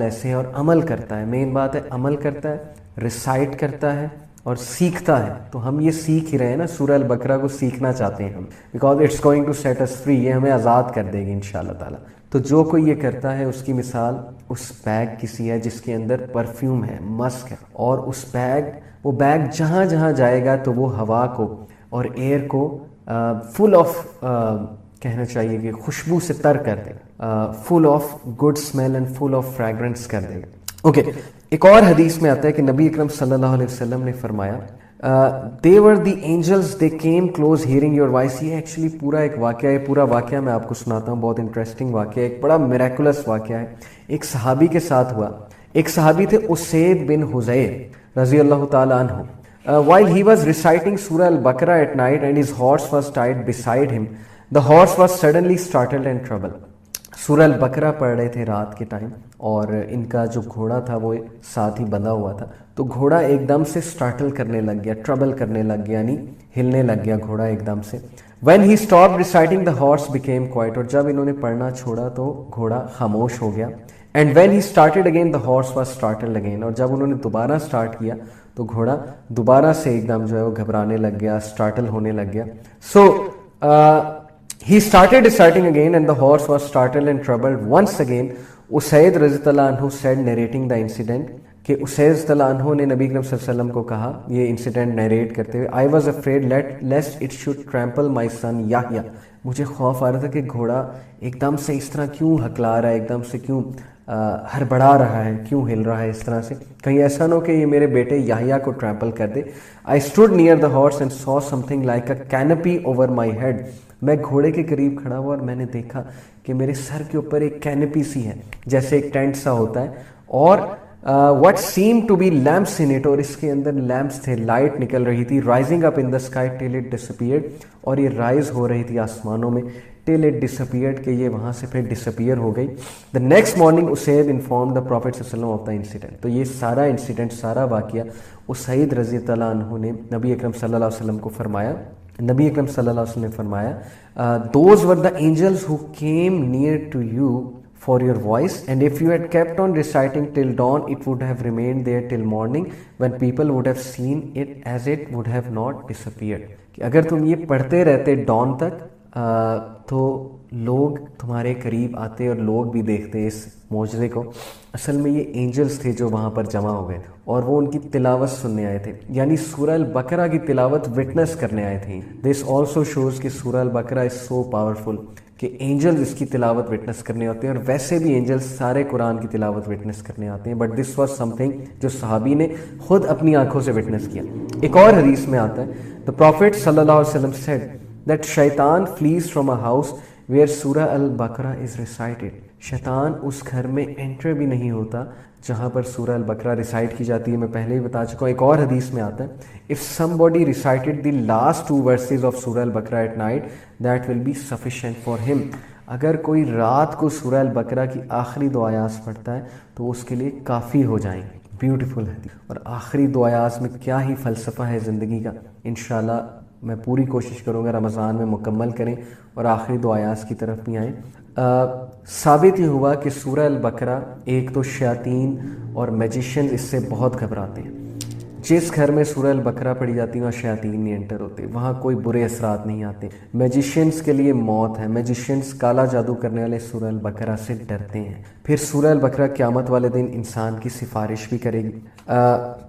ایسے ہے اور عمل کرتا ہے. مین بات ہے عمل کرتا ہے, ریسائٹ کرتا ہے اور سیکھتا ہے. تو ہم یہ سیکھ ہی رہے ہیں نا, سورہ البقرہ کو سیکھنا چاہتے ہیں ہم, because it's going to set us free. یہ ہمیں آزاد کر دے گی انشاءاللہ تعالیٰ. تو جو کوئی یہ کرتا ہے اس کی مثال اس بیگ کسی ہے جس کے اندر پرفیوم ہے, مسک ہے, اور اس وہ بیگ جہاں جہاں جائے گا تو وہ ہوا کو اور ایئر کو فل آف کہنا چاہیے کہ خوشبو سے تر کر دے, full of good smell and full of fragrance کر دے گا. اوکے, ایک اور حدیث میں آتا ہے کہ نبی اکرم صلی اللہ علیہ وسلم نے فرمایا they were the angels, they came close hearing your voice. یہ ایکچولی پورا ایک واقعہ ہے, پورا واقعہ میں آپ کو سناتا ہوں, بہت انٹرسٹنگ واقعہ ہے, ایک بڑا میریکولس واقعہ ہے. ایک صحابی کے ساتھ ہوا. ایک صحابی تھے اسید بن حذیر رضی اللہ تعالیٰ عنہ. While he was reciting Surah Al-Baqarah at night and his horse was tied beside him, the horse was suddenly startled and troubled. سورہ البقرہ پڑھ رہے تھے رات کے ٹائم, اور ان کا جو گھوڑا تھا وہ ساتھ ہی بندھا ہوا تھا. تو گھوڑا ایک دم سے سٹارٹل کرنے لگ گیا, ٹربل کرنے لگ گیا, یعنی ہلنے لگ گیا گھوڑا ایک دم سے. When he stopped reciting, the horse became quiet. اور جب انہوں نے پڑھنا چھوڑا تو گھوڑا خاموش ہو گیا. And when he started again, the horse was startled again. اور جب انہوں نے دوبارہ سٹارٹ کیا تو گھوڑا دوبارہ سے ایک دم جو ہے وہ گھبرانے لگ گیا, سٹارٹل ہونے لگ گیا. So he started reciting again and the horse was startled and troubled once again. اسید رضی اللہ عنہ said narrating the incident, کہ اسید رضی اللہ عنہ نے نبی کریم صلی اللہ علیہ وسلم کو کہا یہ انسیڈنٹ نیریٹ کرتے ہوئے, I was afraid lest it should trample my son Yahya. مجھے خوف آ رہا تھا کہ گھوڑا ایک دم سے اس طرح کیوں ہکلا رہا ہے, ایک دم سے کیوں ہڑبڑا رہا ہے, کیوں ہل رہا ہے اس طرح سے, کہیں ایسا نہ ہو کہ یہ میرے بیٹے یحییٰ کو ٹرمپل کر دے. I stood near the horse and saw something like a canopy over my head. میں گھوڑے کے قریب کھڑا ہوا اور میں نے دیکھا کہ میرے سر کے اوپر ایک کینپی سی ہے, جیسے ایک ٹینٹ سا ہوتا ہے, اور what seemed to be lamps in it, اور اس کے اندر لیمپس تھے, لائٹ نکل رہی تھی, rising up in the sky till it disappeared, اور یہ رائز ہو رہی تھی آسمانوں میں till it disappeared, کہ یہ وہاں سے پھر ڈسپیئر ہو گئی. The next morning acid informed the Prophet صلی اللہ علیہ وسلم of the incident. تو یہ سارا انسیڈنٹ, سارا واقعہ اسید رضی اللہ عنہ نے نبی اکرم صلی اللہ علیہ وسلم کو فرمایا. نبی اکرم صلی اللہ علیہ وسلم نے فرمایا those were the angels who came near to you for your voice, and if you had kept on reciting till dawn, it would have remained there till morning, when people would have seen it as it would have not disappeared. کہ اگر تم یہ پڑھتے رہتے Dawn تک تو لوگ تمہارے قریب آتے اور لوگ بھی دیکھتے اس معجزے کو. اصل میں یہ اینجلز تھے جو وہاں پر جمع ہو گئے اور وہ ان کی تلاوت سننے آئے تھے, یعنی سورہ البقرہ کی تلاوت وٹنس کرنے آئے تھے. دس آلسو شوز کہ سورہ البقرہ از سو پاورفل کہ اینجلز اس کی تلاوت وٹنس کرنے ہوتے ہیں, اور ویسے بھی اینجلز سارے قرآن کی تلاوت وٹنس کرنے آتے ہیں, but this was some thing جو صحابی نے خود اپنی آنکھوں سے وٹنس کیا. ایک اور حدیث میں آتا ہے, the Prophet صلی اللہ علیہ وسلم said that shaitan flees from a house where Surah Al-Baqarah is recited. شیطان اس گھر میں انٹر بھی نہیں ہوتا جہاں پر سورہ البقرہ ریسائٹ کی جاتی ہے. میں پہلے ہی بتا چکا ہوں. ایک اور حدیث میں آتا ہے if somebody recited the last 2 verses of Surah Al-Baqarah at night, that will be sufficient for him. اگر کوئی رات کو سورہ البقرہ کی آخری 2 آیات پڑھتا ہے تو اس کے لیے کافی ہو جائیں گے. بیوٹیفل حدیث. اور آخری 2 آیات میں کیا ہی فلسفہ ہے زندگی کا. انشاءاللہ میں پوری کوشش کروں گا رمضان میں مکمل کریں اور آخری 2 آیات کی طرف بھی آئیں. ثابت یہ ہوا کہ سورہ البقرہ, ایک تو شیاطین اور میجیشین اس سے بہت گھبراتے ہیں. جس گھر میں سورہ البقرہ پڑھی جاتی ہے وہاں شیاطین نہیں انٹر ہوتے, وہاں کوئی برے اثرات نہیں آتے. میجیشینز کے لیے موت ہے. میجیشینز کالا جادو کرنے والے سورہ البقرہ سے ڈرتے ہیں. پھر سورہ البقرہ قیامت والے دن انسان کی سفارش بھی کرے گی.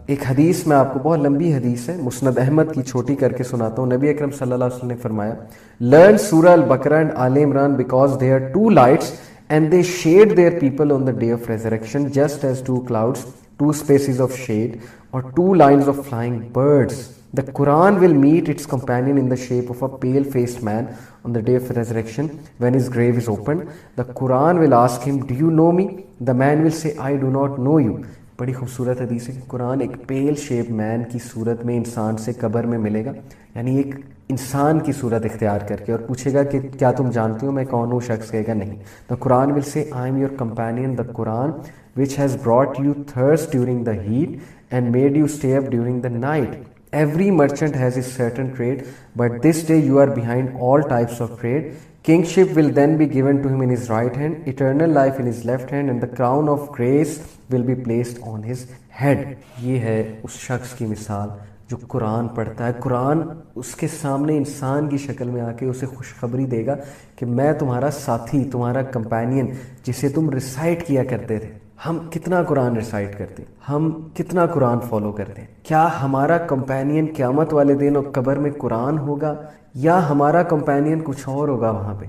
ایک حدیث میں آپ کو, بہت لمبی حدیث ہے, مسند احمد کی چھوٹی کر کے سناتا ہوں. نبی اکرم صلی اللہ علیہ وسلم نے فرمایا learn سورہ البقرہ and all Imran because they are 2 lights and they shade their people on the day of resurrection just as 2 clouds, 2 spaces of shade, or 2 lines of flying birds. The Quran will meet its companion in the shape of a pale-faced man on the day of resurrection when his grave is opened. The Quran will ask him, do you know me? The man will say, I do not know you. بڑی خوبصورت حدیث ہے کہ قرآن ایک پیل shape مین کی صورت میں انسان سے قبر میں ملے گا, یعنی ایک انسان کی صورت اختیار کر کے, اور پوچھے گا کہ کیا تم جانتی ہو میں کون ہوں؟ شخص کہے گا نہیں. The Quran will say, I am your companion, the Quran which has brought you thirst during the heat and made you stay up during the night. Every merchant has his certain trade, but this day you are behind all types of trade. Kingship will then be given to him in his right hand, eternal life in his left hand, and the crown of grace will be placed on his head. یہ ہے اس شخص کی مثال جو قرآن پڑھتا ہے. قرآن اس کے سامنے انسان کی شکل میں آ کے اسے خوشخبری دے گا کہ میں تمہارا ساتھی, تمہارا کمپینین, جسے تم ریسائٹ کیا کرتے تھے. ہم کتنا قرآن ریسائٹ کرتے ہیں, ہم کتنا قرآن فالو کرتے ہیں. کیا ہمارا کمپینین قیامت والے دن اور قبر میں قرآن ہوگا یا ہمارا کمپینین کچھ اور ہوگا وہاں پہ؟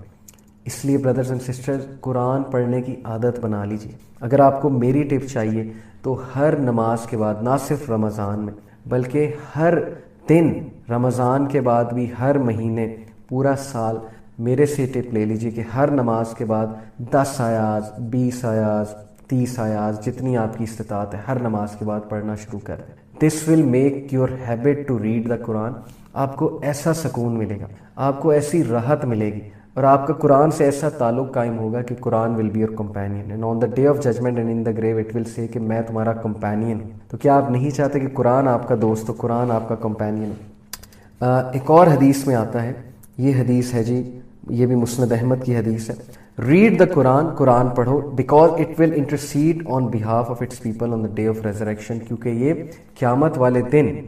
اس لیے بردرز اینڈ سسٹرز, قرآن پڑھنے کی عادت بنا لیجیے. اگر آپ کو میری ٹپ چاہیے تو ہر نماز کے بعد, نہ صرف رمضان میں بلکہ ہر دن, رمضان کے بعد بھی, ہر مہینے, پورا سال, میرے سے ٹپ لے لیجیے کہ ہر نماز کے بعد 10 آیات, 20 آیات, 30 آیات, جتنی آپ کی استطاعت ہے, ہر نماز کے بعد پڑھنا شروع کر دیں. This will make your habit to read the Quran. آپ کو ایسا سکون ملے گا, آپ کو ایسی راحت ملے گی, اور آپ کا قرآن سے ایسا تعلق قائم ہوگا کہ Quran will be your companion, and on the day of judgment and in the grave it will say کہ میں تمہارا کمپینین ہوں. تو کیا آپ نہیں چاہتے کہ قرآن آپ کا دوست ہو, قرآن آپ کا کمپینین ہو؟ ایک اور حدیث میں آتا ہے, یہ حدیث ہے جی, یہ بھی مسند احمد کی حدیث ہے. ریڈ دا قرآن, قرآن پڑھو, because it will intercede on behalf of its people on the day of resurrection, کیونکہ یہ قیامت والے دن.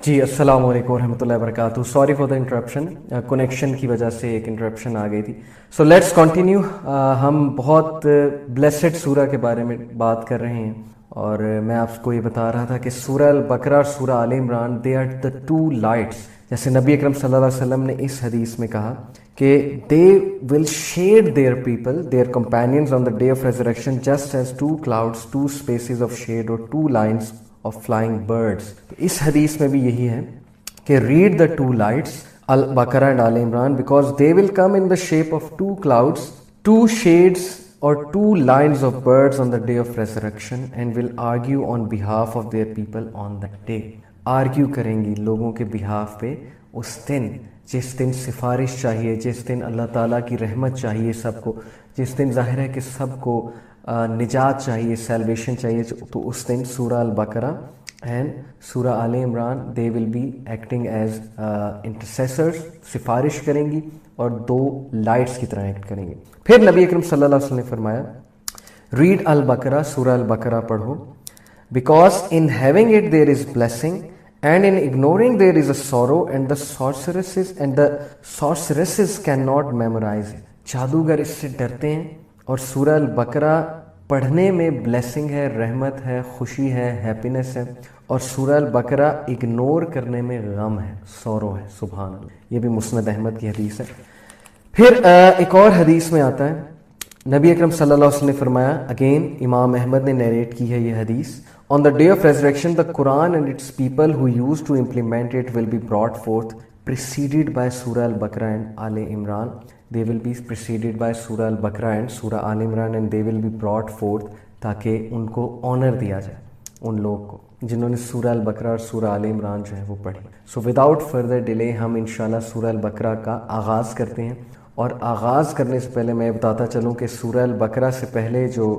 جی السلام علیکم ورحمۃ اللہ وبرکاتہ. Sorry for the interruption, connection کی وجہ سے ایک انٹرپشن آ گئی تھی. So let's continue. ہم بہت بلیسڈ سورہ کے بارے میں بات کر رہے ہیں, اور میں آپ کو یہ بتا رہا تھا کہ سورہ البقرہ اور سورہ آل عمران they are the two lights. جیسے نبی اکرم صلی اللہ علیہ وسلم نے اس حدیث میں کہا کہ they will shade their people, their companions on the day of resurrection just as 2 clouds, 2 spaces of shade اور 2 lines of flying birds. اس حدیث میں بھی یہی ہے کہ read the 2 lights, Al-Baqarah and all Imran, because they will come in the shape of 2 clouds, 2 shades اور 2 lines of birds on the day of resurrection, and will argue on behalf of their people on that day. Argue کریں گی لوگوں کے behalf پہ اس دن, جس دن سفارش چاہیے, جس دن اللہ تعالیٰ کی رحمت چاہیے سب کو, جس دن ظاہر ہے کہ سب کو نجات چاہیے, سیلویشن چاہیے. تو اس دن سورہ البقرہ اینڈ سورہ آل عمران دے ول بی ایکٹنگ ایز انٹرسیسرز, سفارش کریں گی اور 2 لائٹس کی طرح ایکٹ کریں گے. پھر نبی اکرم صلی اللہ علیہ وسلم نے فرمایا ریڈ البقرہ, سورہ البقرہ پڑھو, because in having it there is blessing and in ignoring there is a sorrow, and the sorceresses cannot memorize it. جادوگر اس سے ڈرتے ہیں, اور سورہ البقرہ پڑھنے میں بلیسنگ ہے, رحمت ہے, خوشی ہے, ہیپینس ہے, اور سورہ البقرہ اگنور کرنے میں غم ہے, سورو ہے. سبحان اللہ. یہ بھی مسند احمد کی حدیث ہے. پھر ایک اور حدیث میں آتا ہے, نبی اکرم صلی اللہ علیہ وسلم نے فرمایا, اگین امام احمد نے نیریٹ کی ہے یہ حدیث, on the day of resurrection the Quran and its people who used to implement it will be brought forth preceded by Surah Al-Baqarah and Al Imran. They will be preceded by Surah Al-Baqarah and Surah Al Imran, and they will be brought forth تاکہ ان کو owner دیا جائے, ان لوگ کو جنہوں نے سورہ البقرہ اور سورہ آل عمران جو ہے وہ پڑھی. سو وداؤٹ فردر ڈیلے ہم انشاءاللہ سورہ البقرہ کا آغاز کرتے ہیں. اور آغاز کرنے سے پہلے میں بتاتا چلوں کہ سورہ البقرہ سے پہلے جو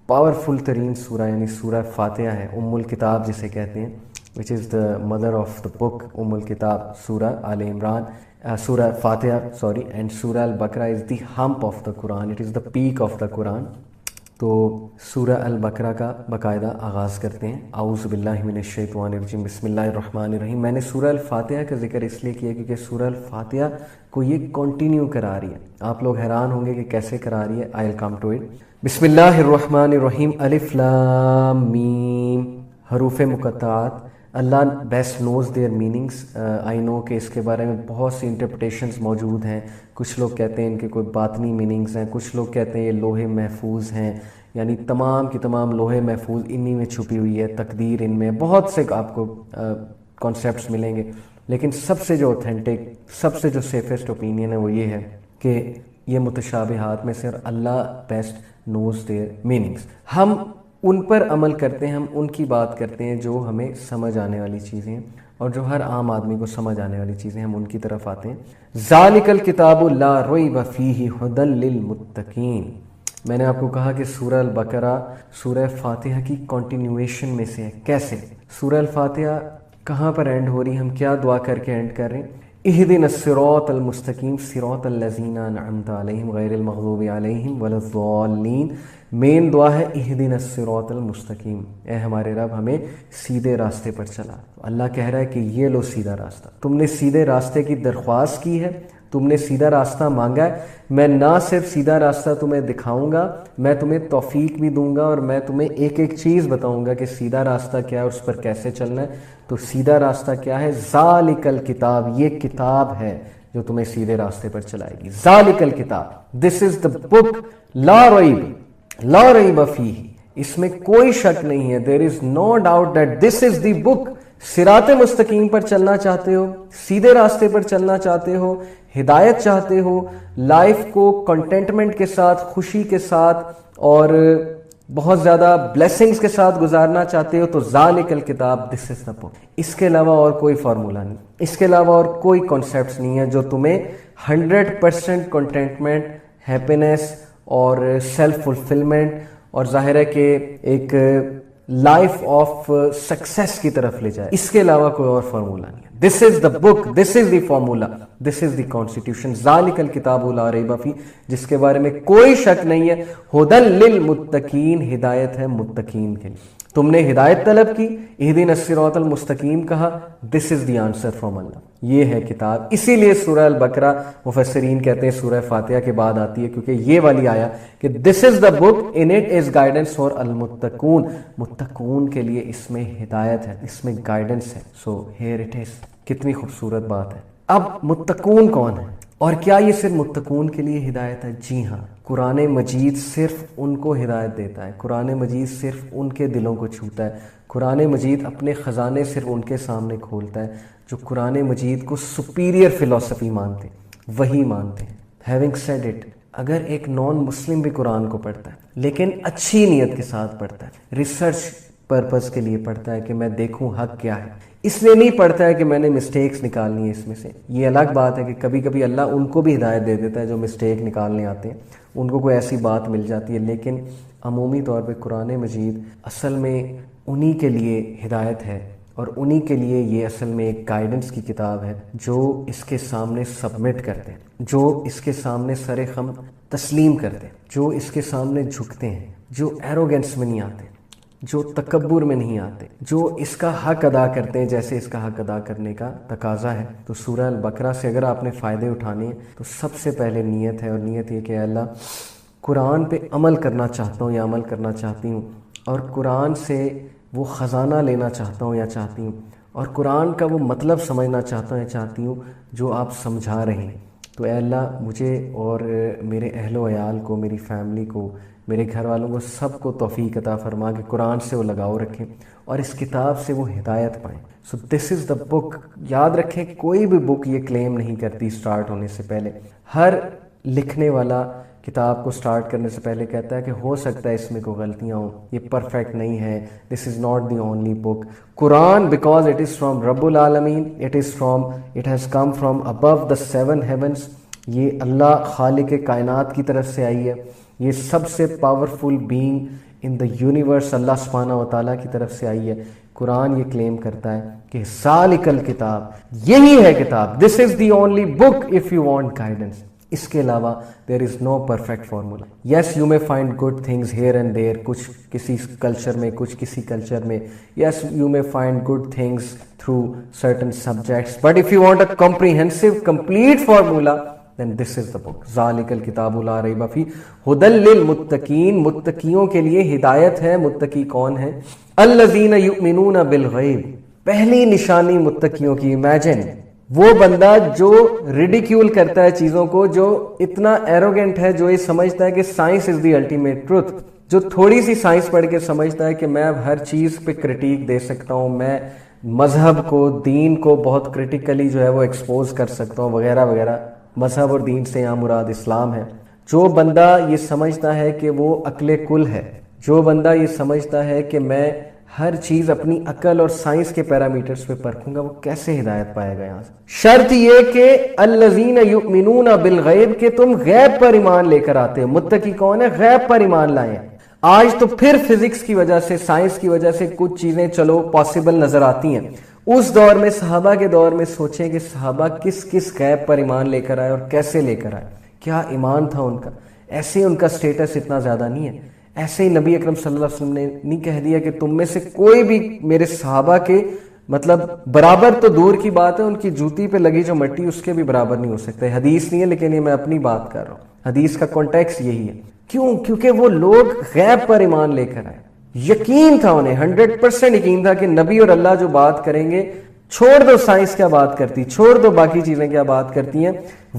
پاورفل ترین سورہ یعنی سورہ فاتحہ ہے, ام الکتاب جسے کہتے ہیں, which is the mother of the book, ام الکتاب, سورہ آل عمران, سورہ فاتحہ sorry, and سورہ البقرہ is the hump of the Quran, it is the peak of the Quran. تو سورہ البقرہ کا باقاعدہ آغاز کرتے ہیں. اعوذ باللہ من الشیطان الرجیم, بسم اللہ الرحمن الرحیم. میں نے سورہ الفاتحہ کا ذکر اس لیے کیا کیونکہ سورہ الفاتحہ کو یہ کنٹینیو کرا رہی ہے. آپ لوگ حیران ہوں گے کہ کیسے کرا رہی ہے. آئی ول کم ٹو اٹ. بسم اللہ الرحمن الرحیم. الف لام میم, حروف مقطعات. اللہ بیسٹ نوز دیئر میننگس. آئی نو کہ اس کے بارے میں بہت سی انٹرپریٹیشنز موجود ہیں. کچھ لوگ کہتے ہیں ان کے کوئی باطنی میننگز ہیں, کچھ لوگ کہتے ہیں یہ لوح محفوظ ہیں, یعنی تمام کی تمام لوح محفوظ انہی میں چھپی ہوئی ہے, تقدیر ان میں. بہت سے آپ کو کانسیپٹس ملیں گے, لیکن سب سے جو اوتھینٹک, سب سے جو سیفسٹ اوپینین ہے وہ یہ ہے کہ یہ متشابہات میں سے, اور اللہ بیسٹ نوز دیئر میننگس. ہم ان پر عمل کرتے ہیں, ہم ان کی بات کرتے ہیں جو ہمیں سمجھ آنے والی چیزیں ہیں, اور جو ہر عام آدمی کو سمجھ آنے والی چیزیں ہم ان کی طرف آتے ہیں. ذالک الکتاب لا ریب فیہ ھدی للمتقین. میں نے آپ کو کہا کہ سورہ البقرہ سورہ فاتحہ کی کنٹینیویشن میں سے ہے. کیسے؟ سورہ الفاتحہ کہاں پر اینڈ ہو رہی ہے, ہم کیا دعا کر کے اینڈ کر رہے ہیں؟ اہدنا الصراط المستقیم صراط الذین انعمت علیہم غیر المغضوب علیہم ولا الضالین. مین دعا ہے اہدنا الصراط المستقیم، اے ہمارے رب ہمیں سیدھے راستے پر چلا. اللہ کہہ رہا ہے کہ یہ لو سیدھا راستہ. تم نے سیدھے راستے کی درخواست کی ہے، تم نے سیدھا راستہ مانگا ہے. میں نہ صرف سیدھا راستہ تمہیں دکھاؤں گا، میں تمہیں توفیق بھی دوں گا، اور میں تمہیں ایک ایک چیز بتاؤں گا کہ سیدھا راستہ کیا ہے اور اس پر کیسے چلنا ہے. تو سیدھا راستہ کیا ہے؟ ذالک الکتاب، یہ کتاب ہے جو تمہیں سیدھے راستے پر چلائے گی. ذالک الکتاب، دس از دا بک لا ریب فیہ، اس میں کوئی شک نہیں ہے. دیر is no doubt that this is دی بک. صراط مستقیم پر چلنا چاہتے ہو، سیدھے راستے پر چلنا چاہتے ہو، ہدایت چاہتے ہو، لائف کو کنٹینٹمنٹ کے ساتھ، خوشی کے ساتھ اور بہت زیادہ بلیسنگز کے ساتھ گزارنا چاہتے ہو، تو ذالک الکتاب، دس از دا بک. اس کے علاوہ اور کوئی فارمولہ نہیں، اس کے علاوہ اور کوئی کانسیپٹس نہیں ہے جو تمہیں 100% کنٹینٹمنٹ، ہیپینس اور سیلف فلفلمنٹ اور ظاہر ہے کہ ایک لائف آف سکسیس کی طرف لے جائے. اس کے علاوہ کوئی اور فارمولہ نہیں ہے. This is the book, this is the formula, this is the constitution. ذالک الکتاب لا ریب فیہ، جس کے بارے میں کوئی شک نہیں ہے. ھدی للمتقین، ہدایت ہے متقین کے لیے. تم نے ہدایت طلب کی، اہدنا الصراط المستقیم کہا، دس از دی آنسر فرام اللہ. یہ ہے کتاب. اسی لیے سورہ البقرہ مفسرین کہتے ہیں سورہ فاتحہ کے بعد آتی ہے، کیونکہ یہ والی آیا کہ this is the book in it is guidance for المتقون. متقون کے لیے اس میں ہدایت ہے، اس میں گائیڈنس ہے. So here it is. کتنی خوبصورت بات ہے. اب متقون کون ہے، اور کیا یہ صرف متقون کے لیے ہدایت ہے؟ جی ہاں. قرآن مجید صرف ان کو ہدایت دیتا ہے. قرآن مجید صرف ان کے دلوں کو چھوتا ہے. قرآن مجید اپنے خزانے صرف ان کے سامنے کھولتا ہے جو قرآن مجید کو سپیریئر فلسفی مانتے ہیں، وہی مانتے ہیں. ہیونگ سیڈ اٹ، اگر ایک نان مسلم بھی قرآن کو پڑھتا ہے لیکن اچھی نیت کے ساتھ پڑھتا ہے، ریسرچ پرپز کے لیے پڑھتا ہے کہ میں دیکھوں حق کیا ہے، اس لیے نہیں پڑھتا ہے کہ میں نے مسٹیکس نکالنی ہے اس میں سے. یہ الگ بات ہے کہ کبھی کبھی اللہ ان کو بھی ہدایت دے دیتا ہے جو مسٹیک نکالنے آتے ہیں، ان کو کوئی ایسی بات مل جاتی ہے. لیکن عمومی طور پہ قرآن مجید اصل میں انہی کے لیے ہدایت ہے، اور انہی کے لیے یہ اصل میں ایک گائیڈنس کی کتاب ہے. جو اس کے سامنے سبمٹ کرتے ہیں، جو اس کے سامنے سر خم تسلیم کرتے ہیں، جو اس کے سامنے جھکتے ہیں، جو ایروگنس میں نہیں آتے، جو تکبر میں نہیں آتے، جو اس کا حق ادا کرتے ہیں جیسے اس کا حق ادا کرنے کا تقاضا ہے. تو سورہ البقرہ سے اگر آپ نے فائدے اٹھانے ہیں تو سب سے پہلے نیت ہے، اور نیت یہ کہ اللہ قرآن پہ عمل کرنا چاہتا ہوں یا عمل کرنا چاہتی ہوں، اور قرآن سے وہ خزانہ لینا چاہتا ہوں یا چاہتی ہوں، اور قرآن کا وہ مطلب سمجھنا چاہتا ہوں یا چاہتی ہوں جو آپ سمجھا رہے ہیں. تو اے اللہ مجھے اور میرے اہل و عیال کو، میری فیملی کو، میرے گھر والوں کو، سب کو توفیق عطا فرما کہ قرآن سے وہ لگاؤ رکھیں اور اس کتاب سے وہ ہدایت پائیں. سو دس از دا بک. یاد رکھیں کوئی بھی بک یہ کلیم نہیں کرتی سٹارٹ ہونے سے پہلے. ہر لکھنے والا کتاب کو سٹارٹ کرنے سے پہلے کہتا ہے کہ ہو سکتا ہے اس میں کوئی غلطیاں ہوں، یہ پرفیکٹ نہیں ہے، this is not the only book. Quran because it is from رب العالمین، it has come from above the 7 heavens. یہ اللہ خالق کائنات کی طرف سے آئی ہے. یہ سب سے powerful being in the universe اللہ سبحانہ و تعالیٰ کی طرف سے آئی ہے. قرآن یہ کلیم کرتا ہے کہ ذالک الکتاب، یہی ہے کتاب، this is the only book if you want guidance. اس کے علاوہ there is no perfect formula. Yes you may find good things here and there, کچھ کسی کلچر میں، کچھ کسی کلچر میں. Yes you may find good things through certain subjects, but if you want a comprehensive complete formula then this is the book. ذالک الکتاب لا ریب فیہ ھدی للمتقین. متقیوں کے لیے ہدایت ہے. متقی کون ہے؟ الذین یؤمنون بالغیب. پہلی نشانی متقیوں کی، امیجن وہ بندہ جو ریڈیکیول کرتا ہے چیزوں کو، جو اتنا ایروگنٹ ہے، جو یہ سمجھتا ہے کہ science is the ultimate truth, جو تھوڑی سی سائنس پڑھ کے سمجھتا ہے کہ میں اب ہر چیز پہ کرٹیک دے سکتا ہوں، میں مذہب کو، دین کو بہت کرٹیکلی جو ہے وہ ایکسپوز کر سکتا ہوں وغیرہ وغیرہ. مذہب اور دین سے یہاں مراد اسلام ہے. جو بندہ یہ سمجھتا ہے کہ وہ عقل کل ہے، جو بندہ یہ سمجھتا ہے کہ میں ہر چیز اپنی عقل اور سائنس کے پیرامیٹرز پہ پرکھوں گا، وہ کیسے ہدایت پائے گا؟ یہاں سے شرط یہ کہ الذین یؤمنون بالغیب، کہ تم غیب پر ایمان لے کر آتے ہو. متقی کون ہے؟ غیب پر ایمان لائیں. آج تو پھر فزکس کی وجہ سے، سائنس کی وجہ سے کچھ چیزیں چلو پاسبل نظر آتی ہیں. اس دور میں صحابہ کے دور میں سوچیں کہ صحابہ کس کس غیب پر ایمان لے کر آئے اور کیسے لے کر آئے، کیا ایمان تھا ان کا. ایسے ہی ان کا سٹیٹس اتنا زیادہ نہیں ہے. ایسے ہی نبی اکرم صلی اللہ علیہ وسلم نے نہیں کہہ دیا کہ تم میں سے کوئی بھی میرے صحابہ کے مطلب برابر تو دور کی بات ہے، ان کی جوتی پہ لگی جو مٹی اس کے بھی برابر نہیں ہو سکتے. حدیث نہیں ہے لیکن یہ میں اپنی بات کر رہا ہوں، حدیث کا کانٹیکس یہی ہے. کیوں؟ کیونکہ وہ لوگ غیب پر ایمان لے کر آئے. یقین تھا انہیں، 100% یقین تھا کہ نبی اور اللہ جو بات کریں گے، چھوڑ دو سائنس کیا بات کرتی، چھوڑ دو باقی چیزیں کیا بات کرتی ہیں،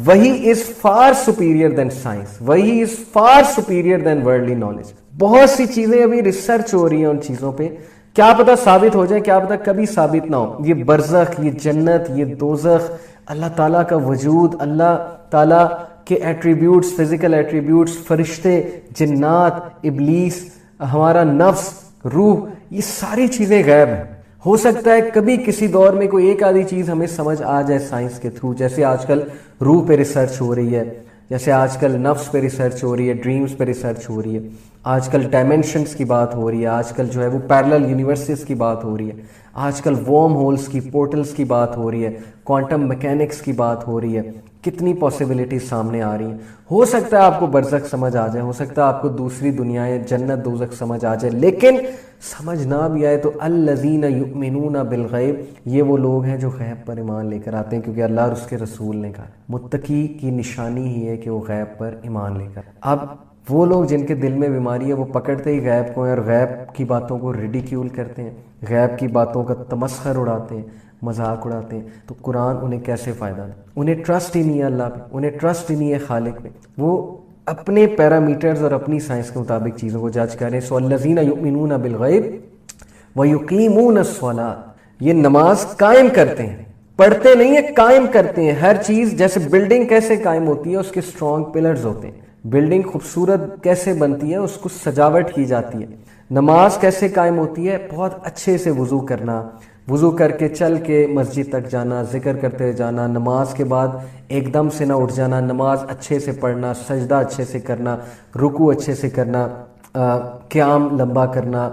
وہی is far superior than science, وہی is far superior than worldly knowledge. بہت سی چیزیں ابھی ریسرچ ہو رہی ہیں ان چیزوں پہ، کیا پتہ ثابت ہو جائے، کیا پتہ کبھی ثابت نہ ہو. یہ برزخ، یہ جنت، یہ دوزخ، اللہ تعالیٰ کا وجود، اللہ تعالیٰ کے ایٹریبیوٹس، فزیکل ایٹریبیوٹس، فرشتے، جنات، ابلیس، ہمارا نفس، روح، یہ ساری چیزیں غیب ہیں. ہو سکتا ہے کبھی کسی دور میں کوئی ایک آدھی چیز ہمیں سمجھ آ جائے سائنس کے تھرو، جیسے آج کل روح پہ ریسرچ ہو رہی ہے، جیسے آج کل نفس پہ ریسرچ ہو رہی ہے، ڈریمز پہ ریسرچ ہو رہی ہے، آج کل ڈائمینشنز کی بات ہو رہی ہے، آج کل جو ہے وہ پیرلل یونیورسز کی بات ہو رہی ہے، آج کل وارم ہولز کی، پورٹلز کی بات ہو رہی ہے، کوانٹم میکینکس کی بات ہو رہی ہے. کتنی پاسبلٹیز سامنے آ رہی ہیں. ہو سکتا ہے آپ کو برزخ سمجھ آ جائے، ہو سکتا ہے آپ کو دوسری دنیایں، جنت، دوزخ سمجھ آ جائے، لیکن سمجھ نہ بھی آئے تو الذین یؤمنون بالغیب، یہ وہ لوگ ہیں جو غیب پر ایمان لے کر آتے ہیں، کیونکہ اللہ اور اس کے رسول نے کہا. متقی کی نشانی ہی ہے کہ وہ غیب پر ایمان لے کر. اب وہ لوگ جن کے دل میں بیماری ہے وہ پکڑتے ہی غیب کو ہیں اور غیب کی باتوں کو ریڈیکیول کرتے ہیں، غیب کی باتوں کا تمسخر اڑاتے ہیں، مذاق اڑاتے ہیں. تو قرآن انہیں کیسے فائدہ دے؟ انہیں ٹرسٹ ہی نہیں ہے اللہ پہ، انہیں ٹرسٹ ہی نہیں ہے خالق پہ. وہ اپنے پیرامیٹرز اور اپنی سائنس کے مطابق چیزوں کو جج کریں. سو الذین یؤمنون بالغیب ویقیمون الصلاۃ، یہ نماز قائم کرتے ہیں، پڑھتے نہیں ہیں، قائم کرتے ہیں. ہر چیز جیسے بلڈنگ کیسے قائم ہوتی ہے، اس کے اسٹرانگ پلرز ہوتے ہیں. بلڈنگ خوبصورت کیسے بنتی ہے، اس کو سجاوٹ کی جاتی ہے. نماز کیسے قائم ہوتی ہے؟ بہت اچھے سے وضو کرنا، وضو کر کے چل کے مسجد تک جانا، ذکر کرتے جانا، نماز کے بعد ایک دم سے نہ اٹھ جانا، نماز اچھے سے پڑھنا، سجدہ اچھے سے کرنا، رکوع اچھے سے کرنا، قیام لمبا کرنا،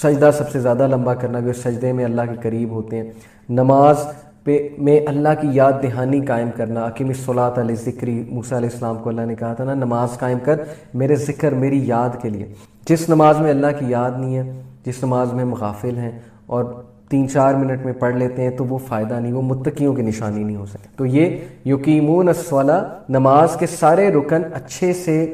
سجدہ سب سے زیادہ لمبا کرنا کیونکہ سجدے میں اللہ کے قریب ہوتے ہیں. نماز میں اللہ کی یاد دہانی قائم کرنا. اقیم الصلاۃ لذکری، موسیٰ علیہ السلام کو اللہ نے کہا تھا نا نماز قائم کر میرے ذکر، میری یاد کے لیے. جس نماز میں اللہ کی یاد نہیں ہے، جس نماز میں ہم غافل ہیں اور 3-4 منٹ میں پڑھ لیتے ہیں تو وہ فائدہ نہیں، وہ متقیوں کی نشانی نہیں ہو سکتی. تو یہ یقیمون الصلاۃ، نماز کے سارے رکن اچھے سے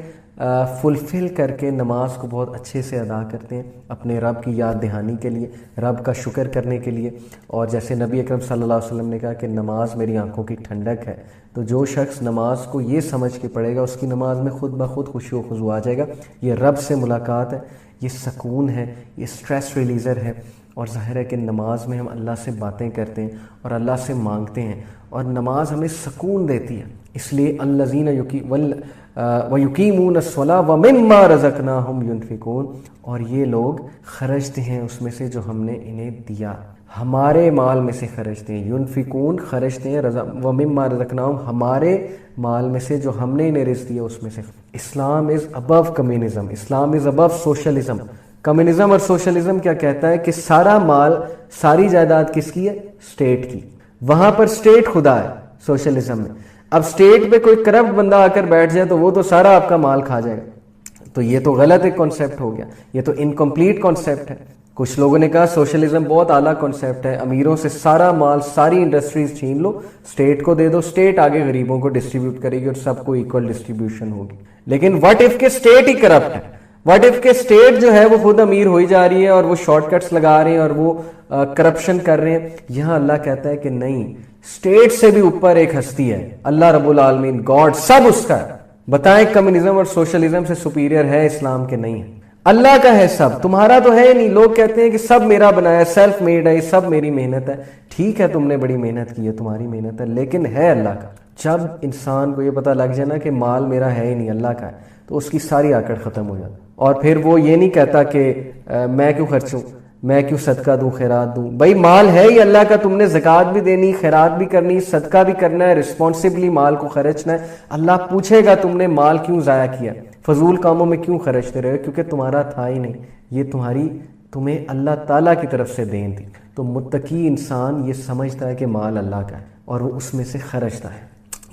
فلفل کر کے نماز کو بہت اچھے سے ادا کرتے ہیں اپنے رب کی یاد دہانی کے لیے، رب کا شکر کرنے کے لیے. اور جیسے نبی اکرم صلی اللہ علیہ وسلم نے کہا کہ نماز میری آنکھوں کی ٹھنڈک ہے، تو جو شخص نماز کو یہ سمجھ کے پڑھے گا اس کی نماز میں خود بخود خوشی و خضوع آ جائے گا. یہ رب سے ملاقات ہے، یہ سکون ہے، یہ سٹریس ریلیزر ہے. اور ظاہر ہے کہ نماز میں ہم اللہ سے باتیں کرتے ہیں اور اللہ سے مانگتے ہیں، اور نماز ہمیں سکون دیتی ہے. اس لیے الذین ویقیمون الصلاۃ ومما رزقناہم ینفقون، اور یہ لوگ خرچتے ہیں اس میں سے جو ہم نے انہیں دیا، ہمارے مال میں سے خرچتے ہیں. ینفقون خرچتے ہیں، ومما رزقناہم ہمارے مال میں سے جو ہم نے انہیں رزق دیا اس میں سے. اسلام از ابو کمیونزم، اسلام از ابو سوشلزم. کمیونزم اور سوشلزم کیا کہتا ہے کہ سارا مال، ساری جائیداد کس کی ہے؟ اسٹیٹ کی. وہاں پر اسٹیٹ خدا ہے سوشلزم میں. اب اسٹیٹ پہ کوئی کرپٹ بندہ آ کر بیٹھ جائے تو وہ تو سارا آپ کا مال کھا جائے گا. تو یہ تو غلط ایک کانسیپٹ ہو گیا، یہ تو انکمپلیٹ کانسیپٹ ہے. کچھ لوگوں نے کہا سوشلزم بہت اعلیٰ کانسیپٹ ہے، امیروں سے سارا مال، ساری انڈسٹریز چھین لو، اسٹیٹ کو دے دو، اسٹیٹ آگے غریبوں کو ڈسٹریبیوٹ کرے گی اور سب کو ایکول ڈسٹریبیوشن ہوگی. لیکن واٹ اف کہ اسٹیٹ ہی کرپٹ ہے، واٹ اف کہ اسٹیٹ جو ہے وہ خود امیر ہوئی جا رہی ہے اور وہ شارٹ کٹس لگا رہے ہیں اور وہ کرپشن کر رہے ہیں. یہاں اللہ کہتا ہے کہ نہیں، اسٹیٹ سے بھی اوپر ایک ہستی ہے، اللہ رب العالمین، گاڈ، سب اس کا ہے. بتائیں کمیونزم اور سوشلزم سے سپیریئر ہے اسلام کے؟ نہیں ہے. اللہ کا ہے سب، تمہارا تو ہے نہیں. لوگ کہتے ہیں کہ سب میرا بنایا، سیلف میڈ ہے، سب میری محنت ہے. ٹھیک ہے، تم نے بڑی محنت کی ہے، تمہاری محنت ہے، لیکن ہے اللہ کا. جب انسان کو یہ پتہ لگ جائے نا کہ مال میرا ہے ہی نہیں، اللہ کا ہے، تو اس کی ساری آکڑ ختم ہو جاتی. اور پھر وہ یہ نہیں کہتا کہ میں کیوں خرچوں، میں کیوں صدقہ دوں، خیرات دوں. بھائی مال ہے ہی اللہ کا، تم نے زکوٰۃ بھی دینی، خیرات بھی کرنی، صدقہ بھی کرنا ہے، رسپانسبلی مال کو خرچنا ہے. اللہ پوچھے گا تم نے مال کیوں ضائع کیا، فضول کاموں میں کیوں خرچتے رہے؟ کیونکہ تمہارا تھا ہی نہیں، یہ تمہیں اللہ تعالیٰ کی طرف سے دین تھی. تو متقی انسان یہ سمجھتا ہے کہ مال اللہ کا ہے اور وہ اس میں سے خرچتا ہے.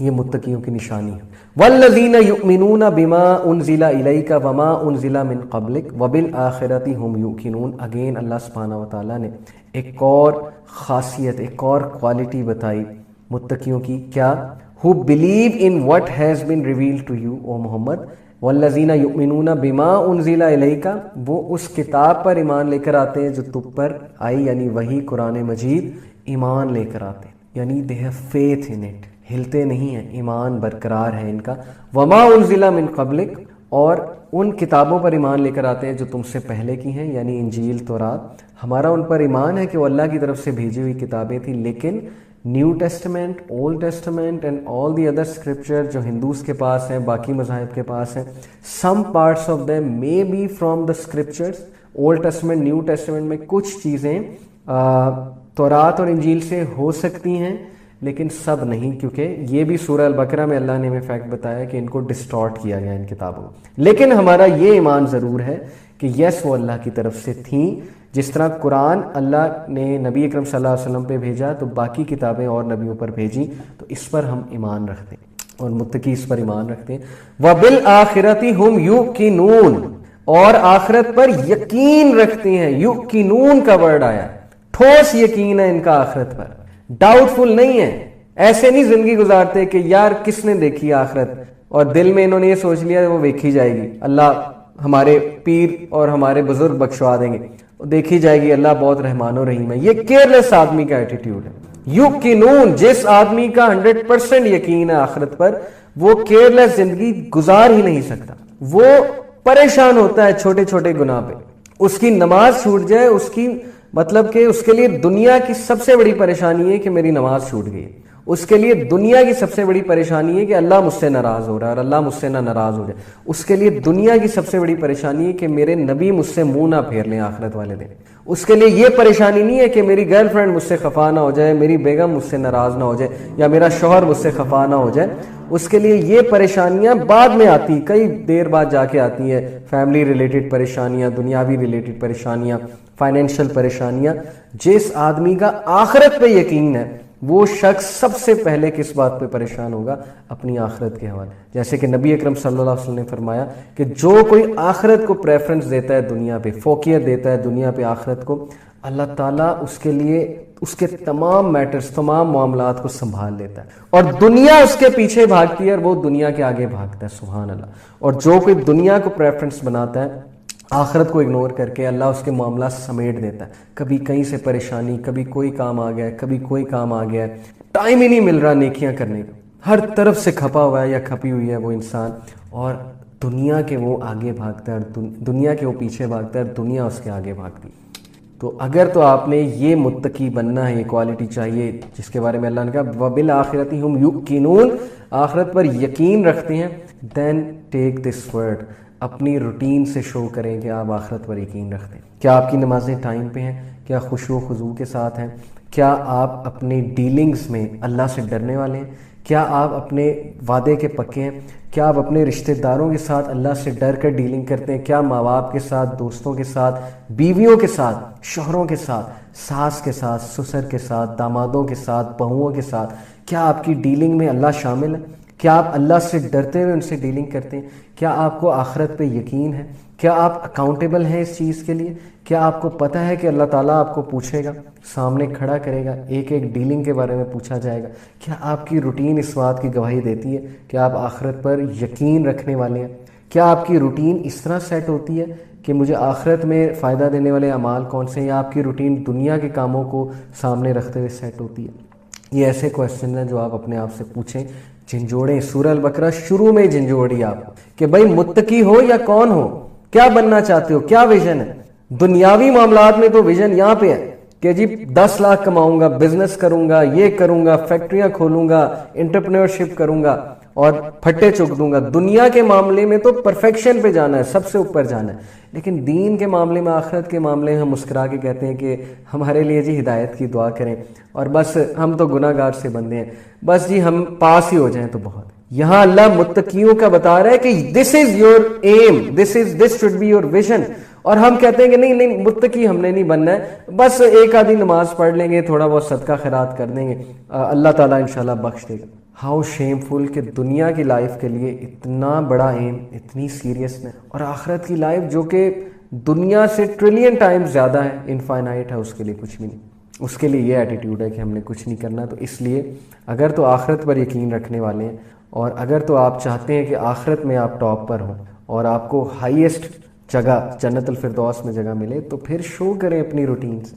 یہ متقیوں کی نشانی ہے. والذین یؤمنون بما انزل الیک وما انزل من قبلک وبالآخرۃ ھم یوقنون. اگین اللہ سبحانہ و تعالیٰ نے ایک اور خاصیت، ایک اور کوالٹی بتائی متقیوں کی. کیا؟ who believe in what has been revealed to you او محمد. والذین یؤمنون بما انزل الیک، وہ اس کتاب پر ایمان لے کر آتے ہیں جو تم پر آئی، یعنی وہی قرآن مجید، ایمان لے کر آتے ہیں، یعنی they have faith in it، ہلتے نہیں ہیں، ایمان برقرار ہے ان کا. وما انزل من قبلک، اور ان کتابوں پر ایمان لے کر آتے ہیں جو تم سے پہلے کی ہیں، یعنی انجیل، تورات. ہمارا ان پر ایمان ہے کہ وہ اللہ کی طرف سے بھیجی ہوئی کتابیں تھیں، لیکن new testament, old testament and all the other scripture جو ہندوز کے پاس ہیں، باقی مذاہب کے پاس ہیں، some parts of them may be from the scriptures. Old Testament, New Testament میں کچھ چیزیں تورات اور انجیل سے ہو سکتی ہیں، لیکن سب نہیں، کیونکہ یہ بھی سورہ البقرہ میں اللہ نے ہمیں فیکٹ بتایا کہ ان کو ڈسٹارٹ کیا گیا ان کتابوں. لیکن ہمارا یہ ایمان ضرور ہے کہ یس وہ اللہ کی طرف سے تھیں. جس طرح قرآن اللہ نے نبی اکرم صلی اللہ علیہ وسلم پہ بھیجا تو باقی کتابیں اور نبیوں پر بھیجی، تو اس پر ہم ایمان رکھتے ہیں اور متقی اس پر ایمان رکھتے ہیں. وَبِالْآخِرَةِ هُمْ يُوقِنُونَ، اور آخرت پر یقین رکھتے ہیں. یوقنون کا ورڈ آیا، ٹھوس یقین ہے ان کا آخرت پر، ڈاؤٹ فل نہیں ہے. ایسے نہیں زندگی گزارتے کہ یار کس نے دیکھی آخرت، اور دل میں انہوں نے یہ سوچ لیا وہ دیکھی جائے گی، اللہ ہمارے پیر اور ہمارے بزرگ بخشوا دیں گے، دیکھی جائے گی، اللہ بہت رحمان و رحیم ہے. یہ کیئرلیس آدمی کا ایٹیٹیوڈ ہے. یقینون، جس آدمی کا 100% یقین ہے آخرت پر، وہ کیئرلیس زندگی گزار ہی نہیں سکتا. وہ پریشان ہوتا ہے چھوٹے چھوٹے گناہ پہ. اس کی نماز چھوٹ جائے، اس کی مطلب کہ اس کے لیے دنیا کی سب سے بڑی پریشانی ہے کہ میری نماز چھوٹ گئی. اس کے لیے دنیا کی سب سے بڑی پریشانی ہے کہ اللہ مجھ سے ناراض ہو رہا ہے اور اللہ مجھ سے نہ ناراض ہو جائے. اس کے لیے دنیا کی سب سے بڑی پریشانی ہے کہ میرے نبی مجھ سے منہ نہ پھیر لیں آخرت والے دن. اس کے لیے یہ پریشانی نہیں ہے کہ میری گرل فرینڈ مجھ سے خفا نہ ہو جائے، میری بیگم مجھ سے ناراض نہ ہو جائے، یا میرا شوہر مجھ سے خفا نہ ہو جائے. اس کے لیے یہ پریشانیاں بعد میں آتی، کئی دیر بعد جا کے آتی ہیں. فیملی ریلیٹڈ پریشانیاں، دنیاوی ریلیٹڈ پریشانیاں، فائنینشیل پریشانیاں. جس آدمی کا آخرت پہ یقین ہے وہ شخص سب سے پہلے کس بات پہ پریشان ہوگا؟ اپنی آخرت کے حوالے. جیسے کہ نبی اکرم صلی اللہ علیہ وسلم نے فرمایا کہ جو کوئی آخرت کو پریفرنس دیتا ہے دنیا پہ، فوقیت دیتا ہے دنیا پہ آخرت کو، اللہ تعالیٰ اس کے لیے اس کے تمام میٹرز، تمام معاملات کو سنبھال لیتا ہے، اور دنیا اس کے پیچھے بھاگتی ہے اور وہ دنیا کے آگے بھاگتا ہے. سبحان اللہ. اور جو کوئی دنیا کو پریفرنس بناتا ہے آخرت کو اگنور کر کے، اللہ اس کے معاملات سمیٹ دیتا ہے. کبھی کہیں سے پریشانی، کبھی کوئی کام آ گیا ہے، کبھی کوئی کام آ گیا ہے، ٹائم ہی نہیں مل رہا نیکیاں کرنے کا، ہر طرف سے کھپا ہوا ہے یا کھپی ہوئی ہے وہ انسان، اور دنیا کے وہ آگے بھاگتا ہے اور دنیا کے وہ پیچھے بھاگتا ہے اور دنیا اس کے آگے بھاگتی. تو اگر تو آپ نے یہ متقی بننا ہے، یہ کوالٹی چاہیے جس کے بارے میں اللہ نے کہا وَبِالْآخِرَةِ هُمْ يُوقِنُونَ، آخرت پر یقین رکھتے ہیں. دین ٹیک دس ورڈ، اپنی روٹین سے شو کریں کہ آپ آخرت پر یقین رکھتے ہیں. کیا آپ کی نمازیں ٹائم پہ ہیں؟ کیا خشوع و خضوع کے ساتھ ہیں؟ کیا آپ اپنے ڈیلنگز میں اللہ سے ڈرنے والے ہیں؟ کیا آپ اپنے وعدے کے پکے ہیں؟ کیا آپ اپنے رشتہ داروں کے ساتھ اللہ سے ڈر کر ڈیلنگ کرتے ہیں؟ کیا ماں باپ کے ساتھ، دوستوں کے ساتھ، بیویوں کے ساتھ، شوہروں کے ساتھ، ساس کے ساتھ، سسر کے ساتھ، دامادوں کے ساتھ، بہوؤں کے ساتھ، کیا آپ کی ڈیلنگ میں اللہ شامل ہے؟ کیا آپ اللہ سے ڈرتے ہوئے ان سے ڈیلنگ کرتے ہیں؟ کیا آپ کو آخرت پہ یقین ہے؟ کیا آپ اکاؤنٹیبل ہیں اس چیز کے لیے؟ کیا آپ کو پتہ ہے کہ اللہ تعالیٰ آپ کو پوچھے گا، سامنے کھڑا کرے گا، ایک ایک ڈیلنگ کے بارے میں پوچھا جائے گا؟ کیا آپ کی روٹین اس بات کی گواہی دیتی ہے کہ آپ آخرت پر یقین رکھنے والے ہیں؟ کیا آپ کی روٹین اس طرح سیٹ ہوتی ہے کہ مجھے آخرت میں فائدہ دینے والے اعمال کون سے ہیں، یا آپ کی روٹین دنیا کے کاموں کو سامنے رکھتے ہوئے سیٹ ہوتی ہے؟ یہ ایسے کویسچن ہیں جو آپ اپنے آپ سے پوچھیں، جھنجھوڑیں. سورہ البقرہ شروع میں جھنجھوڑی آپ کو کہ بھائی متقی ہو یا کون ہو، کیا بننا چاہتے ہو، کیا ویژن ہے. دنیاوی معاملات میں تو ویژن یہاں پہ ہے کہ جی 10 لاکھ کماؤں گا، بزنس کروں گا، یہ کروں گا، فیکٹریاں کھولوں گا، انٹرپرینورشپ کروں گا اور پھٹے چک دوں گا. دنیا کے معاملے میں تو پرفیکشن پہ جانا ہے، سب سے اوپر جانا ہے. لیکن دین کے معاملے میں، آخرت کے معاملے میں ہم مسکرا کے کہتے ہیں کہ ہمارے لیے جی ہدایت کی دعا کریں، اور بس ہم تو گناہ گار سے بندے ہیں، بس جی ہم پاس ہی ہو جائیں تو بہت. یہاں اللہ متقیوں کا بتا رہا ہے کہ this is your aim, this should be your vision. اور ہم کہتے ہیں کہ نہیں متقی ہم نے نہیں بننا ہے، بس ایک آدھی نماز پڑھ لیں گے, تھوڑا بہت صدقہ خیرات کر دیں گے, اللہ تعالیٰ انشاءاللہ بخش دے گا. ہاؤ شیم فل کہ دنیا کی لائف کے لیے اتنا بڑا ایم, اتنی سیریسنس, اور آخرت کی لائف جو کہ دنیا سے ٹریلین ٹائمز زیادہ ہے, انفائنائٹ ہے, اس کے لیے کچھ بھی نہیں. اس کے لیے یہ ایٹیٹیوڈ ہے کہ ہم نے کچھ نہیں کرنا. تو اس لیے اگر تو آخرت پر یقین رکھنے والے ہیں, اور اگر تو آپ چاہتے ہیں کہ آخرت میں آپ ٹاپ پر ہوں اور آپ کو ہائیسٹ جگہ جنت الفردوس میں جگہ ملے, تو پھر شو کریں اپنی روٹین سے,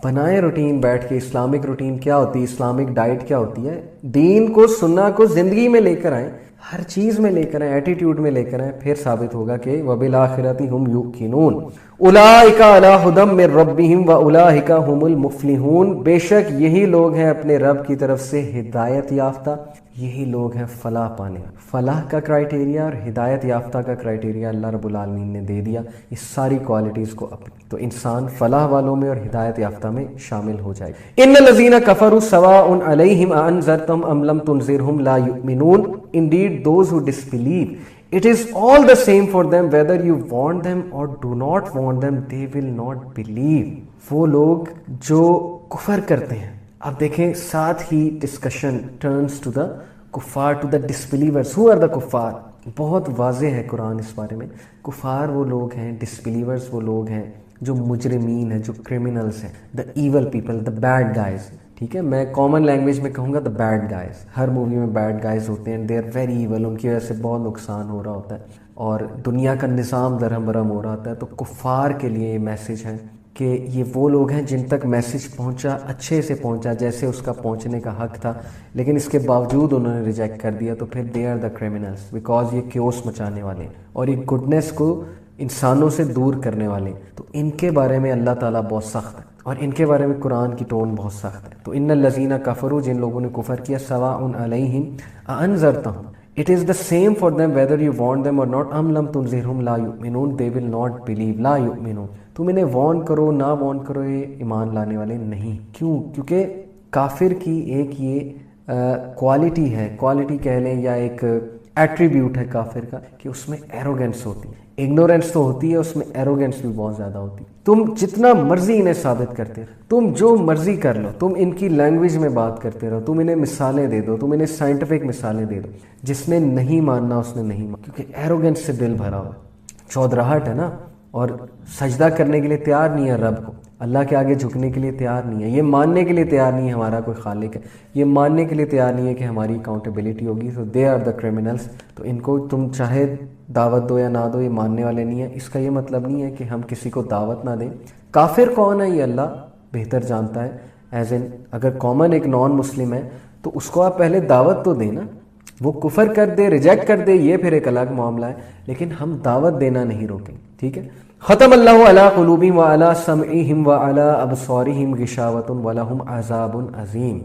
بنائیں روٹین بیٹھ کے. اسلامک روٹین کیا ہوتی ہے, اسلامک ڈائٹ کیا ہوتی ہے, دین کو سننا کو زندگی میں لے کر آئیں, ہر چیز میں لے کر آئیں, ایٹیٹیوڈ میں لے کر آئیں, پھر ثابت ہوگا کہ وَبِالْآخِرَةِ هُمْ يُوقِنُونَ اولئک علی ھدی من ربہم واولئک ھم المفلحون. بے شک یہی لوگ ہیں اپنے رب کی طرف سے ہدایت یافتہ, یہی لوگ ہیں فلاح پانے. فلاح کا کرائٹیریا اور ہدایت یافتہ کا کرائٹیریا اللہ رب العالمین نے دے دیا, اس ساری کوالٹیز کو اپنی, تو انسان فلاح والوں میں اور ہدایت یافتہ میں شامل ہو جائے. ان الذین کفروا سواء علیہم اانذرتم ام لم تنذرہم لا یؤمنون. Indeed, those who disbelieve, it is all the same for them whether you warn them or do not warn them, they will not believe. وہ لوگ جو کفر کرتے ہیں, اب دیکھیں ساتھ ہی ڈسکشن ٹرنز ٹو دا کفار, to the ڈسبلیورز. Who are the کفار, بہت واضح ہے قرآن اس بارے میں. کفار وہ لوگ ہیں, ڈسبلیورز وہ لوگ ہیں جو مجرمین ہیں, جو کرمنلز ہیں, دا ایول پیپل, دا بیڈ گائز. ٹھیک ہے, میں کامن لینگویج میں کہوں گا دا بیڈ گائز. ہر مووی میں بیڈ گائز ہوتے ہیں, دے آر ویری ایول, ان کی وجہ سے بہت نقصان ہو رہا ہوتا ہے اور دنیا کا نظام درہم برہم ہو رہا ہوتا ہے. تو کفار کے لیے یہ میسج ہے کہ یہ وہ لوگ ہیں جن تک میسج پہنچا, اچھے سے پہنچا, جیسے اس کا پہنچنے کا حق تھا, لیکن اس کے باوجود انہوں نے ریجیکٹ کر دیا, تو پھر they are the criminals, because یہ کیوس مچانے والے ہیں اور یہ گڈنس کو انسانوں سے دور کرنے والے. تو ان کے بارے میں اللہ تعالیٰ بہت سخت ہے, اور ان کے بارے میں قرآن کی ٹون بہت سخت ہے. تو ان الذین کفروا, جن لوگوں نے کفر کیا, سواء علیہم اانذرتہم, it is the same for them whether you warn them or not, ام لم تنذرہم لا یؤمنون, they will not believe. لا یؤمنون, تم انہیں وارن کرو نہ وارن کرو, یہ ایمان لانے والے نہیں. کیوں؟ کیونکہ کافر کی ایک یہ کوالٹی ہے, کوالٹی کہہ لیں یا ایک ایٹریبیوٹ ہے کافر کا, کہ اس میں ایروگنس ہوتی ہے. اگنورینس تو ہوتی ہے, اس میں ایروگنس بھی بہت زیادہ ہوتی ہے. تم جتنا مرضی انہیں ثابت کرتے رہو, تم جو مرضی کر لو, تم ان کی لینگویج میں بات کرتے رہو, تم انہیں مثالیں دے دو, تم انہیں سائنٹیفک مثالیں دے دو, جس نے نہیں ماننا اس نے نہیں ماننا, کیونکہ ایروگنس سے دل بھرا ہوا, چودراہٹ ہے نا, اور سجدہ کرنے کے لیے تیار نہیں ہے رب کو, اللہ کے آگے جھکنے کے لیے تیار نہیں ہے, یہ ماننے کے لیے تیار نہیں ہے ہمارا کوئی خالق ہے, یہ ماننے کے لیے تیار نہیں ہے کہ ہماری اکاؤنٹیبلٹی ہوگی. تو دے آر دا کرمنلز. تو ان کو تم چاہے دعوت دو یا نہ دو, یہ ماننے والے نہیں ہیں. اس کا یہ مطلب نہیں ہے کہ ہم کسی کو دعوت نہ دیں. کافر کون ہے یہ اللہ بہتر جانتا ہے, ایز ان اگر کامن ایک نان مسلم ہے تو اس کو آپ پہلے دعوت تو دیں نا, وہ کفر کر دے, ریجیکٹ کر دے, یہ پھر ایک الگ معاملہ ہے, لیکن ہم دعوت دینا نہیں روکیں. ٹھیک ہے. ختم اللہ علی قلوبہم وعلی سمعہم وعلی ابصارہم غشاوۃ ولہم عذاب عظیم.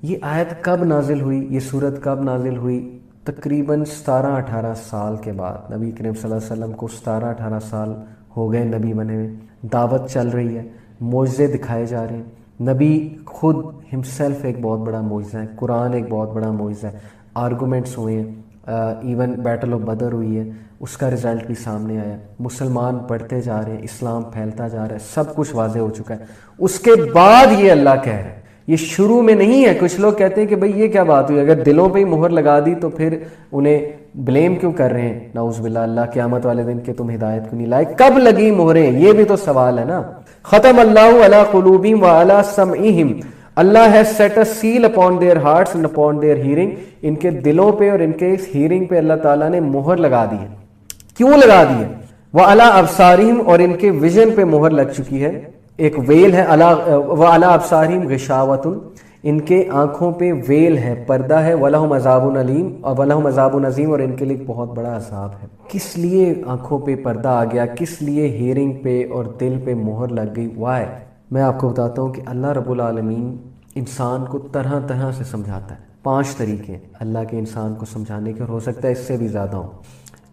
یہ آیت کب نازل ہوئی, یہ صورت کب نازل ہوئی؟ تقریباً 17-18 سال کے بعد. نبی کریم صلی اللہ علیہ وسلم کو 17-18 سال ہو گئے نبی بنے ہوئے, دعوت چل رہی ہے, معجزے دکھائے جا رہے ہیں. نبی خود ہمسیلف ایک بہت بڑا معجزہ ہے, قرآن ایک بہت بڑا معجزہ ہے, آرگومنٹس ہوئے ہیں, ایون بیٹل آف بدر ہوئی ہے, اس کا رزلٹ بھی سامنے آیا, مسلمان بڑھتے جا رہے ہیں, اسلام پھیلتا جا رہا ہے, سب کچھ واضح ہو چکا ہے. اس کے بعد یہ اللہ کہہ رہا ہے, یہ شروع میں نہیں ہے. کچھ لوگ کہتے ہیں کہ بھئی یہ کیا بات ہوئی, اگر دلوں پہ ہی مہر لگا دی تو پھر انہیں بلیم کیوں کر رہے ہیں, نعوذ باللہ, اللہ قیامت والے دن کہ تم ہدایت کیوں نہیں لائے, کب لگی مہریں, یہ بھی تو سوال ہے نا. ختم اللہ علی قلوبہم وعلی سمعہم, اللہ has set a seal upon their hearts and upon their hearing, ان کے دلوں پہ اور ان کے ہیرنگ پہ اللہ تعالیٰ نے مہر لگا دی ہے. کیوں لگا دی ہے؟ وعلی ابصارہم, اور ان کے ویژن پہ مہر لگ چکی ہے, ایک ویل ہے. وعلی ابصارہم غشاوۃ, ان کے آنکھوں پہ ویل ہے, پردہ ہے. ولہم عذاب علیم, اور ولہم عذاب عظیم, اور ان کے لیے بہت بڑا عذاب ہے. کس لیے آنکھوں پہ پردہ آ گیا, کس لیے ہیرنگ پہ اور دل پہ مہر لگ گئی؟ وائی؟ میں آپ کو بتاتا ہوں کہ اللہ رب العالمین انسان کو طرح طرح سے سمجھاتا ہے. 5 طریقے اللہ کے انسان کو سمجھانے کے, اور ہو سکتا ہے اس سے بھی زیادہ ہوں.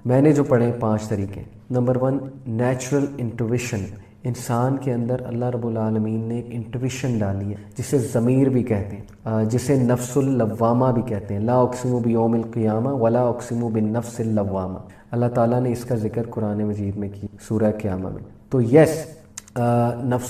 میں نے جو پڑھے 5 طریقے. Number 1, natural intuition. انسان کے اندر اللہ رب العالمین نے ایک انٹویشن ڈالی ہے, جسے ضمیر بھی کہتے ہیں, جسے نفس اللوامہ بھی کہتے ہیں. لا اقسم بیوم القیامہ ولا اقسم بالنفس اللوامہ. اللہ تعالیٰ نے اس کا ذکر قرآن مجید میں کی سورہ قیامہ میں. تو یس, نفس